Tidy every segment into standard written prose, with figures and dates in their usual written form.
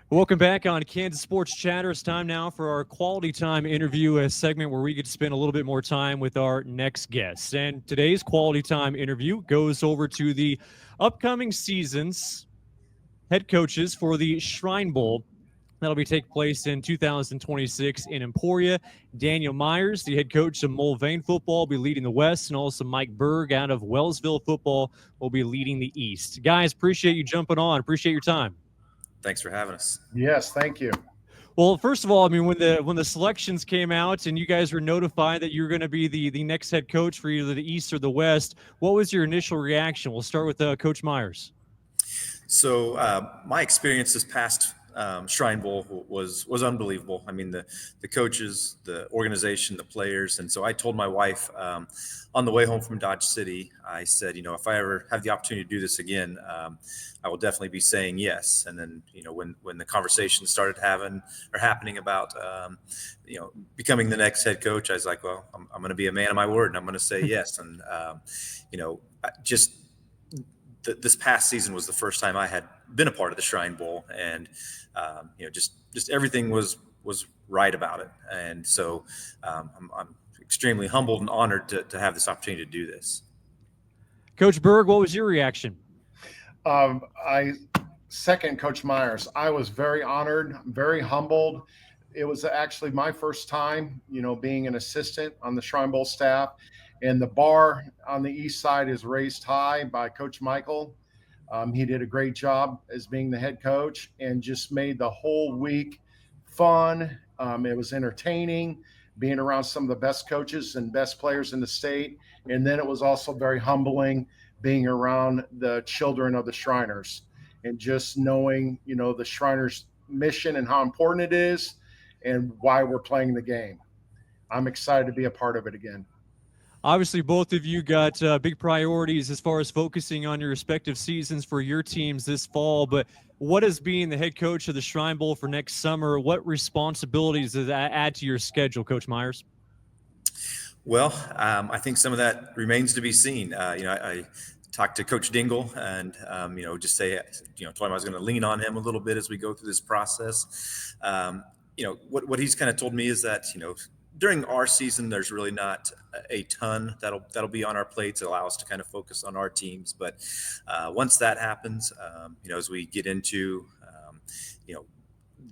Welcome back on Kansas Sports Chatter. It's time now for our quality time interview, a segment where we get to spend a little bit more time with our next guest. And today's quality time interview goes over to the upcoming season's head coaches for the Shrine Bowl. That'll be take place in 2026 in Emporia. Daniel Myears, the head coach of Mulvane football, will be leading the West, and also Mike Berg out of Wellsville football will be leading the East. Guys, appreciate you jumping on. Appreciate your time. Thanks for having us. Yes, thank you. Well, first of all, I mean, when the selections came out and you guys were notified that you're going to be the next head coach for either the East or the West, what was your initial reaction? We'll start with Coach Myears. So my experience this past Shrine Bowl was unbelievable. I mean, the coaches, the organization, the players, and so I told my wife on the way home from Dodge City, I said, if I ever have the opportunity to do this again, I will definitely be saying yes. And then, when the conversation started happening about, becoming the next head coach, I was like, well, I'm going to be a man of my word, and I'm going to say yes. And just this past season was the first time I had been a part of the Shrine Bowl, and just everything was right about it. And so I'm extremely humbled and honored to have this opportunity to do this. Coach Berg, what was your reaction? I second Coach Myears. I was very honored, very humbled. It was actually my first time, being an assistant on the Shrine Bowl staff. And the bar on the east side is raised high by Coach Michael. He did a great job as being the head coach and just made the whole week fun. It was entertaining, being around some of the best coaches and best players in the state. And then it was also very humbling being around the children of the Shriners and just knowing, the Shriners' mission and how important it is and why we're playing the game. I'm excited to be a part of it again. Obviously, both of you got big priorities as far as focusing on your respective seasons for your teams this fall. But what is being the head coach of the Shrine Bowl for next summer? What responsibilities does that add to your schedule, Coach Myears? Well, I think some of that remains to be seen. I talked to Coach Dingle and, just say, told him I was going to lean on him a little bit as we go through this process. What he's kind of told me is that, during our season, there's really not a ton that'll be on our plates that allow us to kind of focus on our teams. But once that happens, as we get into,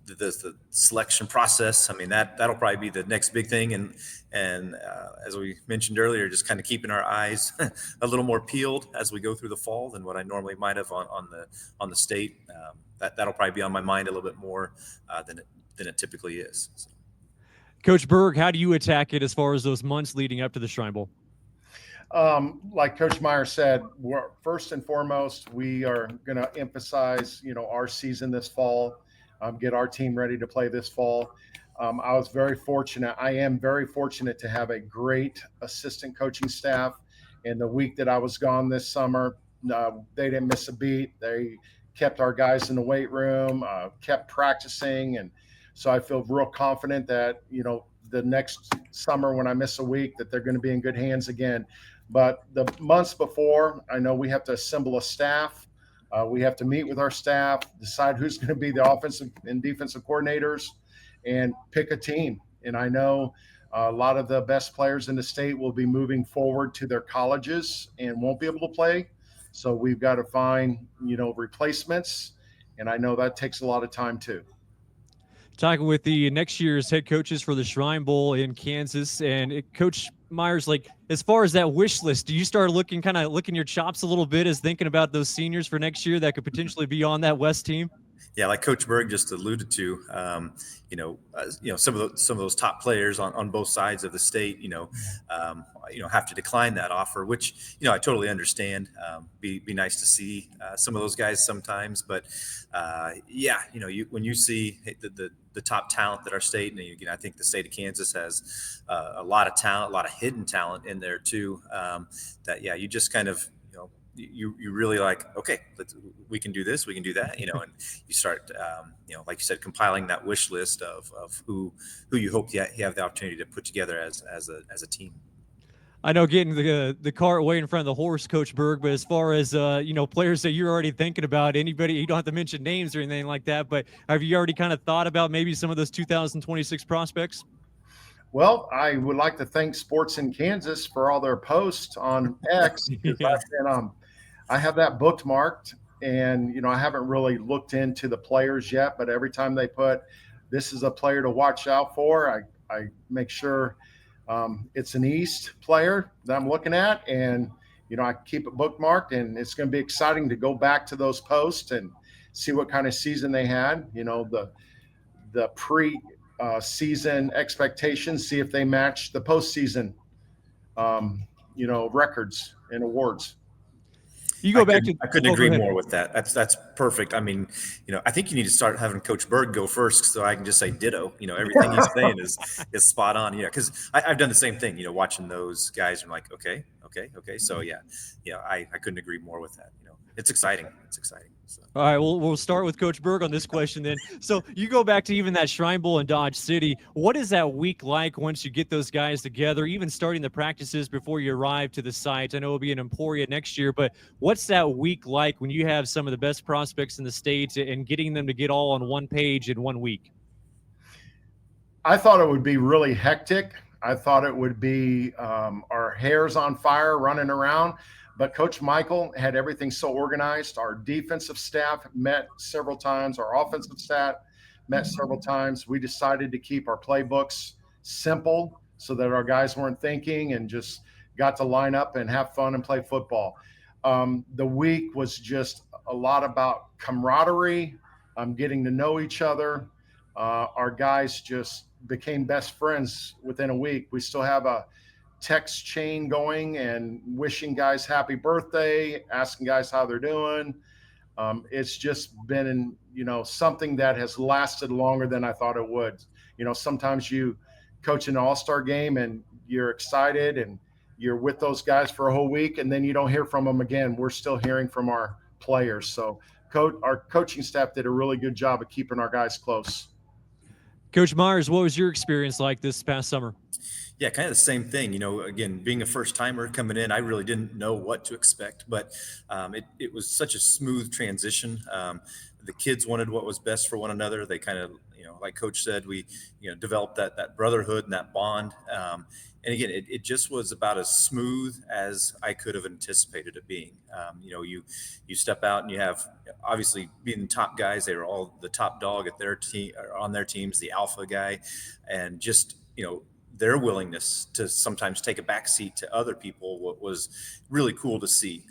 the selection process, I mean, that'll probably be the next big thing. And as we mentioned earlier, just kind of keeping our eyes a little more peeled as we go through the fall than what I normally might have on the state. That'll probably be on my mind a little bit more than it typically is. So. Coach Berg, how do you attack it as far as those months leading up to the Shrine Bowl? Like Coach Myears said, first and foremost, we are going to emphasize, our season this fall, get our team ready to play this fall. I am very fortunate to have a great assistant coaching staff. And the week that I was gone this summer, they didn't miss a beat. They kept our guys in the weight room, kept practicing. And so I feel real confident that, the next summer when I miss a week, that they're going to be in good hands again. But the months before, I know we have to assemble a staff. We have to meet with our staff, decide who's going to be the offensive and defensive coordinators, and pick a team. And I know a lot of the best players in the state will be moving forward to their colleges and won't be able to play. So we've got to find, replacements. And I know that takes a lot of time too. Talking with the next year's head coaches for the Shrine Bowl in Kansas, and Coach Myears, as far as that wish list, do you start licking your chops a little bit as thinking about those seniors for next year that could potentially be on that West team? Yeah, like Coach Berg just alluded to, some of those top players on both sides of the state, have to decline that offer, which I totally understand. Be nice to see some of those guys sometimes, but when you see the top talent that our state, and I think the state of Kansas has a lot of talent, a lot of hidden talent in there too. You just kind of. You really like, okay, we can do this, we can do that, and you start, like you said, compiling that wish list of who you hope you have the opportunity to put together as a team. I know getting the cart way in front of the horse, Coach Berg. But as far as players that you're already thinking about, anybody, you don't have to mention names or anything like that. But have you already kind of thought about maybe some of those 2026 prospects? Well, I would like to thank Sports in Kansas for all their posts on X because Yeah. I have that bookmarked, and I haven't really looked into the players yet. But every time they put this is a player to watch out for, I make sure it's an East player that I'm looking at, and I keep it bookmarked, and it's going to be exciting to go back to those posts and see what kind of season they had. The pre season expectations, see if they match the postseason, records and awards. You go back to I couldn't oh, go agree ahead. more with that. That's perfect. I mean, I think you need to start having Coach Berg go first so I can just say ditto. Everything he's saying is spot on. Because I've done the same thing. Watching those guys, I'm like, okay. So I couldn't agree more with that. It's exciting. It's exciting. So. All right, we'll start with Coach Berg on this question then. So you go back to even that Shrine Bowl in Dodge City. What is that week like once you get those guys together, even starting the practices before you arrive to the site? I know it'll be in Emporia next year, but what's that week like when you have some of the best prospects in the state and getting them to get all on one page in 1 week? I thought it would be really hectic. I thought it would be our hairs on fire running around. But Coach Michael had everything so organized. Our defensive staff met several times. Our offensive staff met several times. We decided to keep our playbooks simple so that our guys weren't thinking and just got to line up and have fun and play football. The week was just a lot about camaraderie, getting to know each other. Our guys just became best friends within a week. We still have a text chain going and wishing guys happy birthday, asking guys how they're doing. It's just been, something that has lasted longer than I thought it would. Sometimes you coach an all-star game and you're excited and you're with those guys for a whole week and then you don't hear from them again. We're still hearing from our players. So our coaching staff did a really good job of keeping our guys close. Coach Myears, what was your experience like this past summer? Yeah, kind of the same thing. Again, being a first timer coming in, I really didn't know what to expect, but it was such a smooth transition. The kids wanted what was best for one another. They kind of, like Coach said, we, developed that brotherhood and that bond. And again, it just was about as smooth as I could have anticipated it being. You step out and you have, obviously being the top guys, they were all the top dog at their team, on their teams, the alpha guy, and just, their willingness to sometimes take a back seat to other people, what was really cool to see.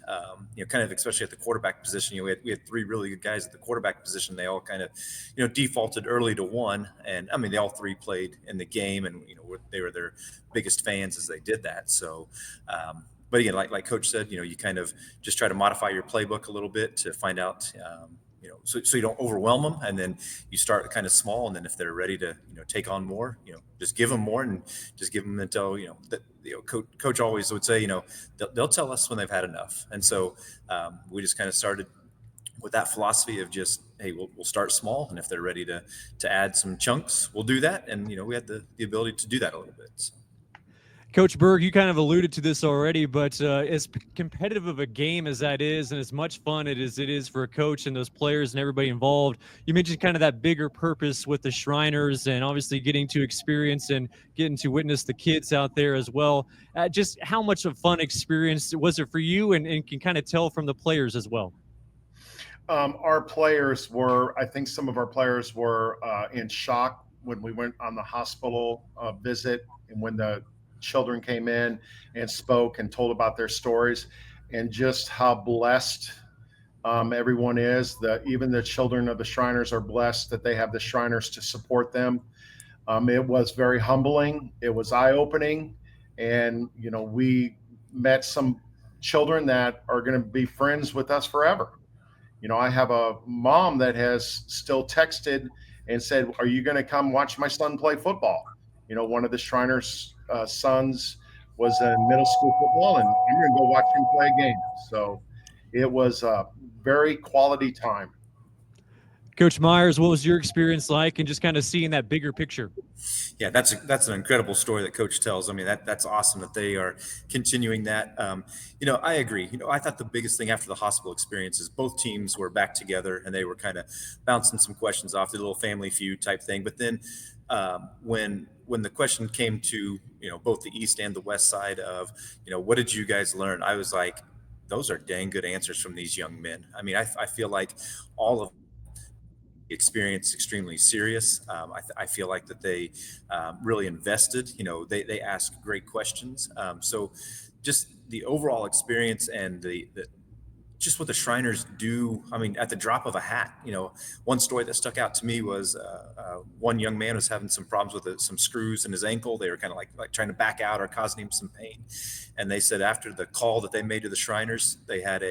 Kind of especially at the quarterback position. We had three really good guys at the quarterback position. They all kind of, defaulted early to one, and I mean they all three played in the game, and they were their biggest fans as they did that. So. But again, like Coach said, you kind of just try to modify your playbook a little bit to find out, so you don't overwhelm them, and then you start kind of small, and then if they're ready to take on more, just give them more, and just give them until that coach always would say they'll tell us when they've had enough. And so we just kind of started with that philosophy of just, hey, we'll start small, and if they're ready to add some chunks, we'll do that. And we had the ability to do that a little bit. So. Coach Berg, you kind of alluded to this already, but as competitive of a game as that is, and as much fun as it is for a coach and those players and everybody involved, you mentioned kind of that bigger purpose with the Shriners and obviously getting to experience and getting to witness the kids out there as well. Just how much of a fun experience was it for you, and can kind of tell from the players as well? Our players were, I think some of our players were in shock when we went on the hospital visit and when the children came in and spoke and told about their stories and just how blessed everyone is. Even the children of the Shriners are blessed that they have the Shriners to support them. It was very humbling. It was eye-opening. And, we met some children that are going to be friends with us forever. I have a mom that has still texted and said, "Are you going to come watch my son play football?" One of the Shriners' sons was in middle school football, and I'm going to go watch him play a game. So it was a very quality time. Coach Myears, what was your experience like, and just kind of seeing that bigger picture? Yeah, that's an incredible story that Coach tells. I mean, that's awesome that they are continuing that. I agree. I thought the biggest thing after the hospital experience is both teams were back together and they were kind of bouncing some questions off, the little family feud type thing. But then when the question came to both the east and the west side of what did you guys learn, I was like, those are dang good answers from these young men. I mean, I feel like all of experience extremely serious. I feel like that they really invested. They asked great questions. So just the overall experience and the just what the Shriners do. I mean, at the drop of a hat. One story that stuck out to me was one young man was having some problems with some screws in his ankle. They were kind of like trying to back out or causing him some pain. And they said after the call that they made to the Shriners, they had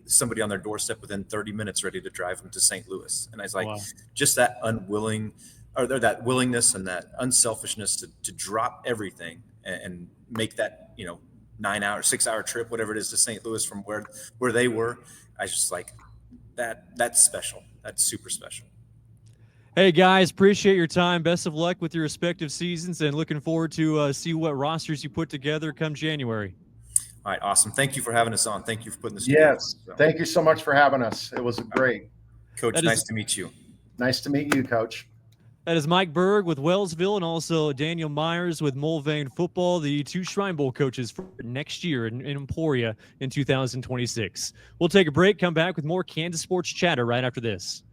somebody on their doorstep within 30 minutes ready to drive him to St. Louis. And I was like, wow. Just that that willingness and that unselfishness to drop everything and make that 9-hour, 6-hour trip, whatever it is, to St. Louis from where they were. I just like that. That's special. That's super special. Hey guys, appreciate your time. Best of luck with your respective seasons, and looking forward to see what rosters you put together come January. All right, awesome. Thank you for having us on. Thank you for putting this together. Yes, thank you so much for having us. It was great. Coach, nice to meet you. Nice to meet you, Coach. That is Mike Berg with Wellsville, and also Daniel Myears with Mulvane Football, the two Shrine Bowl coaches for next year in Emporia in 2026. We'll take a break, come back with more Kansas Sports Chatter right after this.